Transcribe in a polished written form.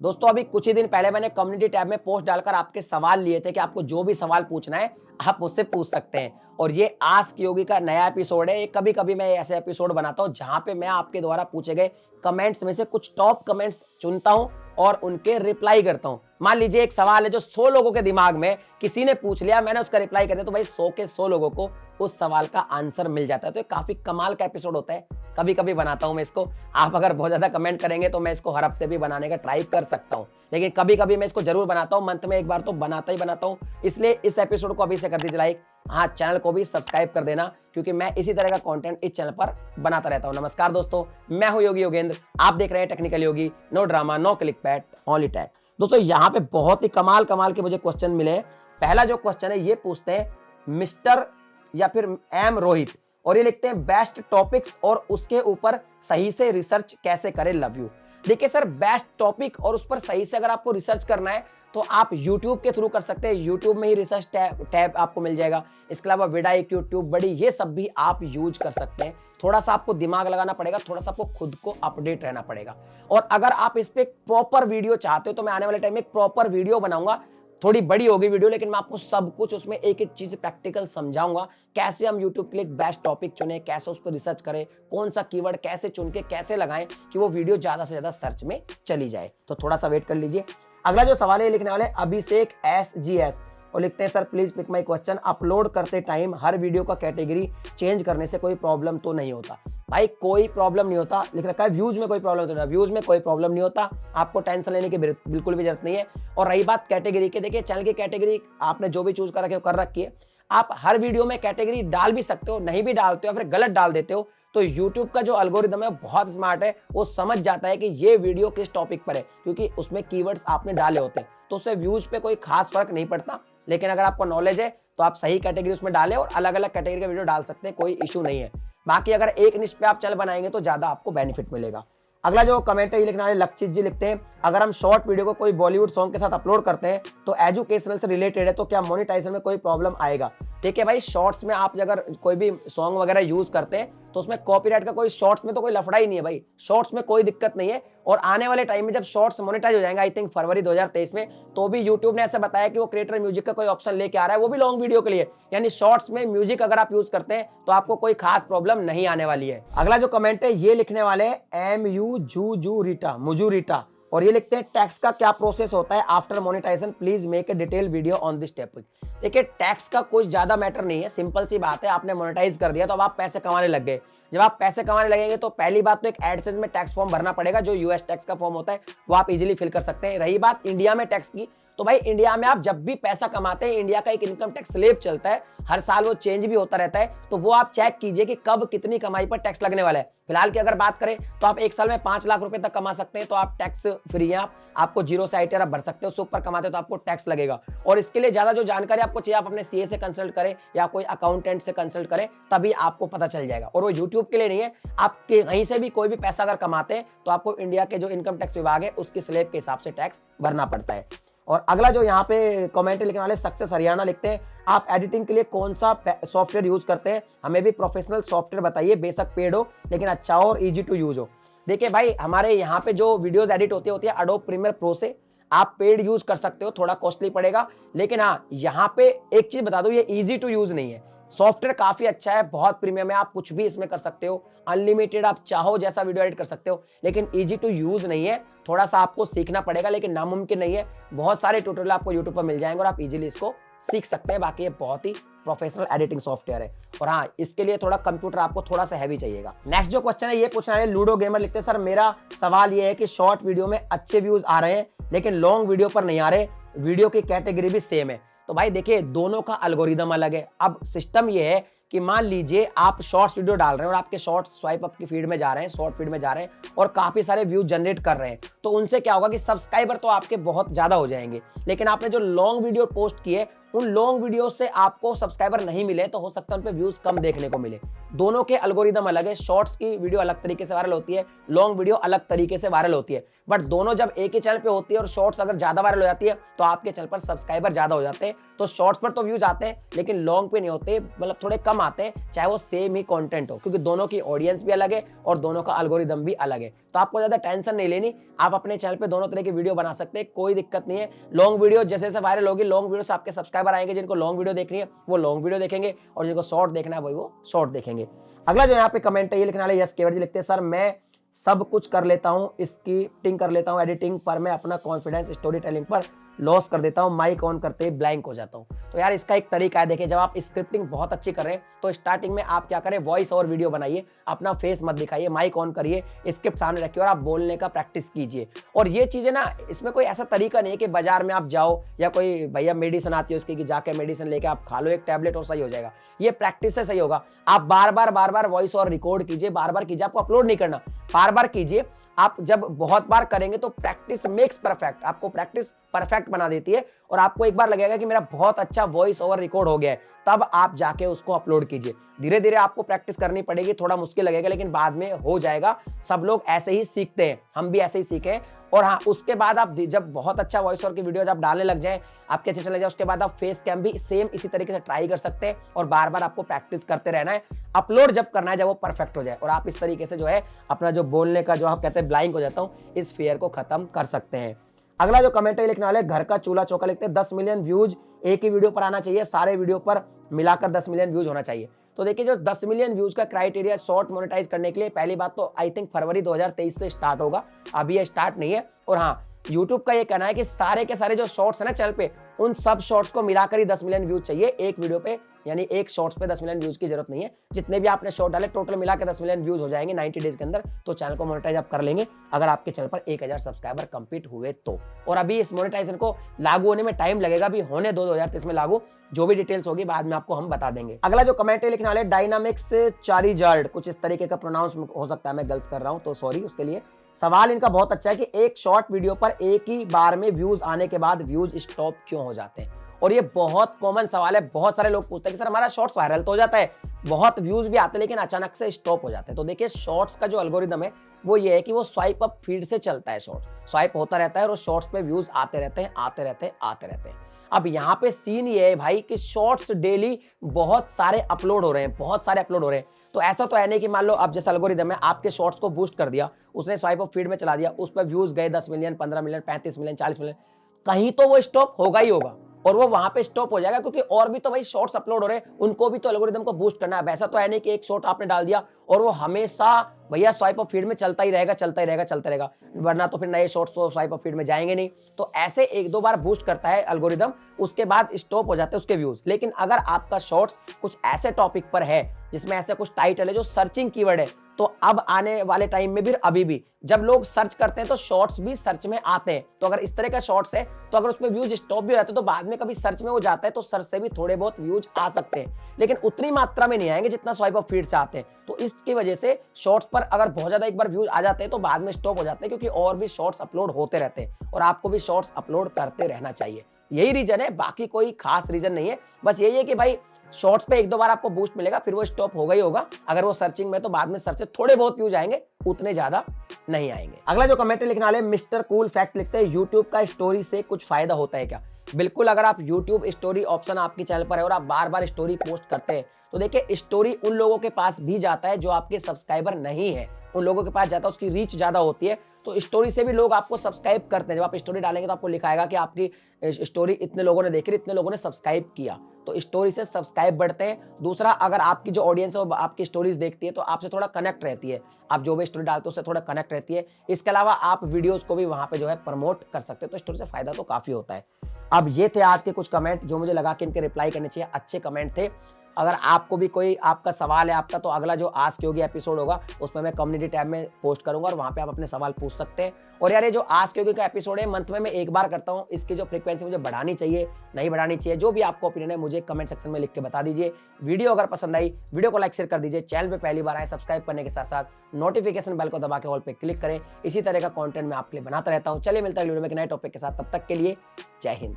दोस्तों अभी कुछ ही दिन पहले मैंने कम्युनिटी टैब में पोस्ट डालकर आपके सवाल लिए थे कि आपको जो भी सवाल पूछना है आप मुझसे पूछ सकते हैं। और ये आस्क योगी का नया एपिसोड है। कभी कभी मैं ऐसे एपिसोड बनाता हूं जहां पे मैं आपके द्वारा पूछे गए कमेंट्स में से कुछ टॉप कमेंट्स चुनता हूं और उनके रिप्लाई करता हूं। मान लीजिए एक सवाल है जो 100 लोगों के दिमाग में किसी ने पूछ लिया, मैंने उसका रिप्लाई कर दिया, तो भाई 100 के 100 लोगों को उस सवाल का आंसर मिल जाता है। तो ये काफी कमाल का एपिसोड होता है। कभी कभी बनाता हूं मैं इसको। आप अगर बहुत ज्यादा कमेंट करेंगे तो मैं इसको हर हफ्ते भी बनाने का ट्राई कर सकता हूं, लेकिन कभी कभी मैं इसको जरूर बनाता हूं। मंथ में एक बार तो बनाता ही बनाता हूं। इसलिए इस एपिसोड को अभी से कर दीजिए लाइक। हाँ, चैनल को भी सब्सक्राइब कर देना, क्योंकि मैं इसी तरह का कंटेंट इस चैनल पर बनाता रहता हूं। नमस्कार दोस्तों, मैं हूं योगी योगेंद्र। आप देख रहे हैं technical Yogi. No drama, no clickbait, only tag. दोस्तों यहाँ पे बहुत ही कमाल कमाल के मुझे क्वेश्चन मिले। पहला जो क्वेश्चन है ये पूछते हैं मिस्टर या फिर एम रोहित, और ये लिखते हैं बेस्ट टॉपिक्स और उसके ऊपर सही से रिसर्च कैसे करें, लव यू। देखिए सर, बेस्ट टॉपिक और उस पर सही से अगर आपको रिसर्च करना है तो आप YouTube के थ्रू कर सकते हैं। YouTube में ही रिसर्च टैब आपको मिल जाएगा। इसके अलावा विडाइक, यूट्यूब बड़ी, ये सब भी आप यूज कर सकते हैं। थोड़ा सा आपको दिमाग लगाना पड़ेगा, थोड़ा सा आपको खुद को अपडेट रहना पड़ेगा। और अगर आप इस पे प्रॉपर वीडियो चाहते हो तो मैं आने वाले टाइम में एक प्रॉपर वीडियो बनाऊंगा। थोड़ी बड़ी होगी वीडियो, लेकिन मैं आपको सब कुछ उसमें एक एक चीज प्रैक्टिकल समझाऊंगा। कैसे हम YouTube के लिए बेस्ट टॉपिक चुने, कैसे उस पर रिसर्च करें, कौन सा कीवर्ड कैसे चुन के कैसे लगाएं कि वो वीडियो ज्यादा से ज्यादा सर्च में चली जाए। तो थोड़ा सा वेट कर लीजिए। अगला जो सवाल है लिखने वाले अभिषेक SGS, और लिखते हैं sir please pick my question. Upload करते टाइम हर वीडियो का कैटेगरी चेंज करने से कोई प्रॉब्लम तो नहीं होता? भाई कोई प्रॉब्लम नहीं होता। लिख रखा है व्यूज में कोई प्रॉब्लम तो नहीं। व्यूज में कोई प्रॉब्लम नहीं होता, आपको टेंशन लेने की बिल्कुल भी जरूरत नहीं है। और रही बात कैटेगरी की, देखिए चैनल की कैटेगरी आपने जो भी चूज कर रखे हो कर रखी है। आप हर वीडियो में कैटेगरी डाल भी सकते हो, नहीं भी डालते हो, फिर गलत डाल देते हो तो YouTube का जो एल्गोरिदम है बहुत स्मार्ट है। वो समझ जाता है कि ये वीडियो किस टॉपिक पर है, क्योंकि उसमें कीवर्ड्स आपने डाले होते हैं। तो उससे व्यूज पे कोई खास फर्क नहीं पड़ता। लेकिन अगर आपको नॉलेज है तो आप सही कैटेगरी उसमें डालें और अलग अलग कैटेगरी का वीडियो डाल सकते हैं, कोई इशू नहीं है। बाकी अगर एक निश पे आप चैनल बनाएंगे तो ज्यादा आपको बेनिफिट मिलेगा। अगला जो कमेंट है ये लिखने वाले लक्षित जी लिखते हैं अगर हम शॉर्ट वीडियो को कोई बॉलीवुड सॉन्ग के साथ अपलोड करते हैं तो एजुकेशनल से रिलेटेड है तो क्या मोनेटाइजेशन में कोई प्रॉब्लम आएगा? देखिए भाई, शॉर्ट्स में आप अगर कोई भी सॉन्ग वगैरह यूज करते हैं तो उसमें कॉपीराइट का कोई, शॉर्ट्स में तो कोई लफड़ा ही नहीं है भाई। शॉर्ट्स में कोई दिक्कत नहीं है। और आने वाले टाइम में जब शॉर्ट्स मोनेटाइज हो जाएंगे, आई थिंक फरवरी 2023 में, तो भी यूट्यूब ने ऐसा बताया कि वो क्रिएटर म्यूजिक का कोई ऑप्शन लेके आ रहा है, वो भी लॉन्ग वीडियो के लिए। यानी शॉर्ट्स में म्यूजिक अगर आप यूज करते हैं तो आपको कोई खास प्रॉब्लम नहीं आने वाली है। अगला जो कमेंट है ये लिखने वाले मुजू रीटा, और ये लिखते हैं टैक्स का क्या प्रोसेस होता है after monetization, please make a detail video on this topic. देखिए टैक्स का कुछ ज्यादा मैटर नहीं है, सिंपल सी बात है। आपने मोनेटाइज कर दिया तो अब आप पैसे कमाने लग गए। जब आप पैसे कमाने लगेंगे तो पहली बात तो एक एडसेंस में टैक्स फॉर्म भरना पड़ेगा, जो यूएस टैक्स का फॉर्म होता है वो आप इजीली फिल कर सकते हैं। रही बात इंडिया में टैक्स की, तो भाई इंडिया में आप जब भी पैसा कमाते हैं, इंडिया का एक इनकम टैक्स स्लैब चलता है, हर साल वो चेंज भी होता रहता है। तो वो आप चेक कीजिए कि कब कितनी कमाई पर टैक्स लगने वाला है। फिलहाल की अगर बात करें तो आप एक साल में 5 लाख रुपए तक कमा सकते हैं तो आप टैक्स फ्री हैं। आपको जीरो से आईटीआर आप भर सकते हो। उससे ऊपर कमाते हो तो आपको टैक्स लगेगा। और इसके लिए ज्यादा जो जानकारी आपको चाहिए, आप अपने सीए से कंसल्ट करें या कोई अकाउंटेंट से कंसल्ट करें, तभी आपको पता चल जाएगा। और वो यूट्यूब के लिए नहीं है, आपके कहीं से भी कोई भी पैसा अगर कमाते हैं तो आपको इंडिया के जो इनकम टैक्स विभाग है उसकी स्लैब के हिसाब से टैक्स भरना पड़ता है। और अगला जो यहाँ पे कमेंट लिखने वाले सक्सेस हरियाणा लिखते हैं आप एडिटिंग के लिए कौन सा सॉफ्टवेयर यूज करते हैं? हमें भी प्रोफेशनल सॉफ्टवेयर बताइए, बेशक पेड हो लेकिन अच्छा हो और इजी टू यूज हो। देखिए भाई, हमारे यहाँ पे जो वीडियोस एडिट होती है एडोब प्रीमियर प्रो से। आप पेड यूज कर सकते हो, थोड़ा कॉस्टली पड़ेगा, लेकिन हाँ यहाँ पे एक चीज बता दो, ये इजी टू यूज नहीं है। सॉफ्टवेयर काफी अच्छा है, बहुत प्रीमियम है, आप कुछ भी इसमें कर सकते हो, अनलिमिटेड आप चाहो जैसा वीडियो एडिट कर सकते हो, लेकिन इजी टू यूज नहीं है। थोड़ा सा आपको सीखना पड़ेगा, लेकिन नामुमकिन नहीं है। बहुत सारे ट्यूटोरियल आपको यूट्यूब पर मिल जाएंगे और आप इजीली इसको सीख सकते हैं। बाकी ये बहुत ही प्रोफेशनल एडिटिंग सॉफ्टवेयर है। और हाँ, इसके लिए थोड़ा कंप्यूटर आपको थोड़ा सा हैवी चाहिएगा। नेक्स्ट जो क्वेश्चन है ये पूछना है लूडो गेमर लिखते हैं सर मेरा सवाल ये है कि शॉर्ट वीडियो में अच्छे व्यूज आ रहे हैं लेकिन लॉन्ग वीडियो पर नहीं आ रहे, वीडियो की कैटेगरी भी सेम है। तो भाई देखिए, दोनों का एल्गोरिदम अलग है। अब सिस्टम ये है कि मान लीजिए आप शॉर्ट्स वीडियो डाल रहे हैं और आपके शॉर्ट्स स्वाइप अप की फीड में जा रहे हैं, शॉर्ट फीड में जा रहे हैं और काफी सारे व्यू जनरेट कर रहे हैं, तो उनसे क्या होगा कि सब्सक्राइबर तो आपके बहुत ज्यादा हो जाएंगे। लेकिन आपने जो लॉन्ग वीडियो पोस्ट किए, उन लॉन्ग वीडियो से आपको सब्सक्राइबर नहीं मिले तो हो सकता है उन पे व्यूज कम देखने को मिले। दोनों के एल्गोरिदम अलग है। शॉर्ट्स की वीडियो अलग तरीके से वायरल होती है, लॉन्ग वीडियो अलग तरीके से वायरल होती है। बट दोनों जब एक ही चैनल पे होती है और शॉर्ट्स अगर ज्यादा वायरल हो जाती है तो आपके चैनल पर सब्सक्राइबर ज्यादा हो जाते हैं। तो शॉर्ट्स पर तो व्यूज आते हैं लेकिन लॉन्ग पे नहीं होते, मतलब थोड़े कम कम आते हैं, चाहे वो सेम ही कंटेंट हो, क्योंकि दोनों की ऑडियंस भी अलग है और दोनों का एल्गोरिदम भी अलग है। तो आपको ज्यादा टेंशन नहीं लेनी, आप अपने चैनल पे दोनों तरह की वीडियो बना सकते हैं, कोई दिक्कत नहीं है। लॉन्ग वीडियो जैसे जैसे वायरल होगी, लॉन्ग वीडियो से आपके सब्सक्राइबर आएंगे, जिनको लॉन्ग वीडियो देखनी है वो लॉन्ग वीडियो देखेंगे और जिनको शॉर्ट देखना है वही वो शॉर्ट देखेंगे। अगला जो यहाँ पे कमेंट है ये लिखने वाले यस केवल जी लिखते हैं, सर मैं सब कुछ कर लेता हूँ, स्क्रिप्टिंग कर लेता हूँ, एडिटिंग पर मैं अपना कॉन्फिडेंस स्टोरी टेलिंग पर लॉस कर देता हूँ, माइक ऑन करते ही ब्लैंक हो जाता हूँ। तो यार इसका एक तरीका है, देखिए जब आप स्क्रिप्टिंग बहुत अच्छी कर रहे हैं तो स्टार्टिंग में आप क्या करें, वॉइस और वीडियो बनाइए, अपना फेस मत दिखाइए, माइक ऑन करिए, स्क्रिप्ट सामने रखिए और आप बोलने का प्रैक्टिस कीजिए। और ये चीजें ना, इसमें कोई ऐसा तरीका नहीं है कि बाजार में आप जाओ या कोई भैया मेडिसिन आती है उसकी कि जाके मेडिसिन लेके आप खा लो एक टैबलेट और सही हो जाएगा। ये प्रैक्टिस से सही होगा। आप बार बार वॉइस और रिकॉर्ड कीजिए, बार बार कीजिए, आपको अपलोड नहीं करना, बार बार कीजिए। आप जब बहुत बार करेंगे तो प्रैक्टिस मेक्स परफेक्ट, आपको प्रैक्टिस परफेक्ट बना देती है और आपको एक बार लगेगा कि मेरा बहुत अच्छा वॉइस ओवर रिकॉर्ड हो गया है, तब आप जाके उसको अपलोड कीजिए। धीरे धीरे आपको प्रैक्टिस करनी पड़ेगी, थोड़ा मुश्किल लगेगा लेकिन बाद में हो जाएगा। सब लोग ऐसे ही सीखते हैं, हम भी ऐसे ही सीखे। और हाँ, उसके बाद आप जब बहुत अच्छा वॉइस ओवर की वीडियोज आप डालने लग जाएं, आपके अच्छे चले जाए, उसके बाद आप फेस कैम भी सेम इसी तरीके से ट्राई कर सकते हैं और बार बार आपको प्रैक्टिस करते रहना है। अपलोड जब करना है जब वो परफेक्ट हो जाए और आप इस तरीके से जो है अपना जो बोलने का जो आप कहते हैं ब्लाइंक हो जाता हूँ, इस फेयर को खत्म कर सकते हैं। अगला जो कमेंट है लिखने वाले घर का चूल्हा चौका लिखते हैं, 10 मिलियन व्यूज एक ही वीडियो पर आना चाहिए, सारे वीडियो पर मिलाकर 10 मिलियन व्यूज होना चाहिए। तो देखिए जो 10 मिलियन व्यूज का क्राइटेरिया शॉर्ट मोनेटाइज करने के लिए, पहली बात तो आई थिंक फरवरी 2023 से स्टार्ट होगा, अभी ये स्टार्ट नहीं है। और हाँ, YouTube का ये कहना है कि सारे के सारे जो शॉर्ट्स है ना चैनल पे, उन सब शॉर्ट्स को मिलाकर ही 10 मिलियन व्यूज चाहिए एक वीडियो पे, यानी एक शॉर्ट्स पे 10 मिलियन व्यूज की जरूरत नहीं है। जितने भी आपने शॉर्ट डाले टोटल मिला के 10 मिलियन व्यूज हो जाएंगे 90 डेज के अंदर, तो चैनल को मोनेटाइज आप कर लेंगे अगर आपके चैनल पर 1000 सब्सक्राइबर कंप्लीट हुए तो। और अभी इस मोनेटाइजेशन को लागू होने में टाइम लगेगा, अभी होने 2023 में लागू, जो भी डिटेल्स होगी बाद में आपको हम बता देंगे। अगला जो कमेंट है लिखने वाले डायनामिक्स चारिजार्ड, कुछ इस तरीके का प्रोनाउंस हो सकता है, मैं गलत कर रहा हूं तो सॉरी उसके लिए। सवाल इनका बहुत अच्छा है कि एक शॉर्ट वीडियो पर एक ही बार में व्यूज आने के बाद व्यूज स्टॉप क्यों हो जाते हैं। और ये बहुत कॉमन सवाल है, बहुत सारे लोग पूछते हैं कि सर हमारा शॉर्ट्स वायरल तो हो जाता है, बहुत व्यूज भी आते हैं लेकिन अचानक से स्टॉप हो जाते हैं। तो देखिए शॉर्ट्स का जो एल्गोरिदम है वो ये है कि वो स्वाइप अप फीड से चलता है, शॉर्ट्स स्वाइप होता रहता है और शॉर्ट्स पे व्यूज आते रहते हैं आते रहते हैं आते रहते हैं। अब यहाँ पे सीन ये है भाई कि शॉर्ट्स डेली बहुत सारे अपलोड हो रहे हैं, बहुत सारे अपलोड हो रहे हैं। तो ऐसा तो है नहीं कि मान लो आप जैसा एल्गोरिदम है आपके शॉर्ट्स को बूस्ट कर दिया, उसने स्वाइप अप फीड में चला दिया, उस पर व्यूज गए 10 मिलियन 15 मिलियन 35 मिलियन 40 मिलियन, कहीं तो वो स्टॉप होगा ही होगा और वो वहां पे स्टॉप हो जाएगा, क्योंकि और भी तो भाई शॉर्ट्स अपलोड हो रहे हैं, उनको भी तो एल्गोरिदम को बूस्ट करना है। वैसा तो है नहीं कि एक शॉर्ट आपने डाल दिया और वो हमेशा भैया स्वाइप अप फीड में चलता ही रहेगा चलता ही रहेगा चलता रहेगा, वरना तो फिर नए शॉर्ट्स तो स्वाइप अप फीड में जाएंगे नहीं। तो ऐसे एक दो बार बूस्ट करता है एल्गोरिदम, उसके बाद स्टॉप हो जाते हैं उसके व्यूज। लेकिन अगर आपका शॉर्ट्स कुछ ऐसे टॉपिक पर है जिसमें ऐसे कुछ टाइटल है जो सर्चिंग कीवर्ड है, तो अब आने वाले टाइम में भी, अभी भी जब लोग सर्च करते हैं तो शॉर्ट्स भी सर्च में आते हैं। तो अगर इस तरह का शॉर्ट्स है तो अगर उसमें व्यूज स्टॉप भी हो जाते हैं तो बाद में कभी सर्च में वो जाता है तो सर्च से भी थोड़े बहुत व्यूज आ सकते हैं, लेकिन उतनी मात्रा में नहीं आएंगे जितना स्वाइप अप फीड से आते हैं। तो इसकी वजह से शॉर्ट्स पर अगर बहुत ज्यादा एक बार व्यूज आ जाते हैं तो बाद में स्टॉप हो जाते हैं, क्योंकि और भी शॉर्ट्स अपलोड होते रहते हैं और आपको भी शॉर्ट्स अपलोड करते रहना चाहिए। यही रीजन है, बाकी कोई खास रीजन नहीं है। बस यही है कि भाई शॉर्ट्स पे एक दो बार आपको बूस्ट मिलेगा, फिर वो स्टॉप होगा ही होगा। अगर वो सर्चिंग में तो बाद में सर्च से थोड़े बहुत व्यूज आएंगे, उतने ज्यादा नहीं आएंगे। अगला जो कमेंट लिखने वाले मिस्टर कूल फैक्ट लिखते हैं, यूट्यूब का स्टोरी से कुछ फायदा होता है क्या। बिल्कुल, अगर आप यूट्यूब स्टोरी ऑप्शन आपके चैनल पर है और आप बार बार स्टोरी पोस्ट करते हैं तो देखिए स्टोरी उन लोगों के पास भी जाता है जो आपके सब्सक्राइबर नहीं है, उन लोगों के पास जाता है, उसकी रीच ज्यादा होती है। तो स्टोरी से भी लोग आपको सब्सक्राइब करते हैं। जब आप स्टोरी डालेंगे तो आपको लिखा आएगा कि आपकी स्टोरी इतने लोगों ने देखी, इतने लोगों ने सब्सक्राइब किया, तो स्टोरी से सब्सक्राइब बढ़ते हैं। दूसरा, अगर आपकी जो ऑडियंस है वो आपकी स्टोरीज देखती है तो आपसे थोड़ा कनेक्ट रहती है, आप जो भी स्टोरी डालते हो उससे थोड़ा कनेक्ट रहती है। इसके अलावा आप वीडियोस को भी वहां पे जो है प्रमोट कर सकते हैं, तो स्टोरी से फायदा तो काफी होता है। अब ये थे आज के कुछ कमेंट जो मुझे लगा कि इनके रिप्लाई करने चाहिए, अच्छे कमेंट थे। अगर आपको भी कोई आपका सवाल है आपका, तो अगला जो आस्क योगी एपिसोड होगा उसमें मैं कम्युनिटी टैब में पोस्ट करूंगा और वहां पे आप अपने सवाल पूछ सकते हैं। और यार ये जो आस्क योगी का एपिसोड है मंथ में मैं एक बार करता हूं, इसकी जो फ्रीक्वेंसी मुझे बढ़ानी चाहिए नहीं बढ़ानी चाहिए, जो भी आपको ओपिनियन है मुझे कमेंट सेक्शन में लिख के बता दीजिए। वीडियो अगर पसंद आई वीडियो को लाइक शेयर कर दीजिए, चैनल पे पहली बार आए सब्सक्राइब करने के साथ साथ नोटिफिकेशन बेल को दबा के ऑल पे क्लिक करें। इसी तरह का कंटेंट मैं आपके लिए बनाता रहता हूं। चलिए मिलता है वीडियो में एक नए टॉपिक के साथ, तब तक के लिए जय हिंद।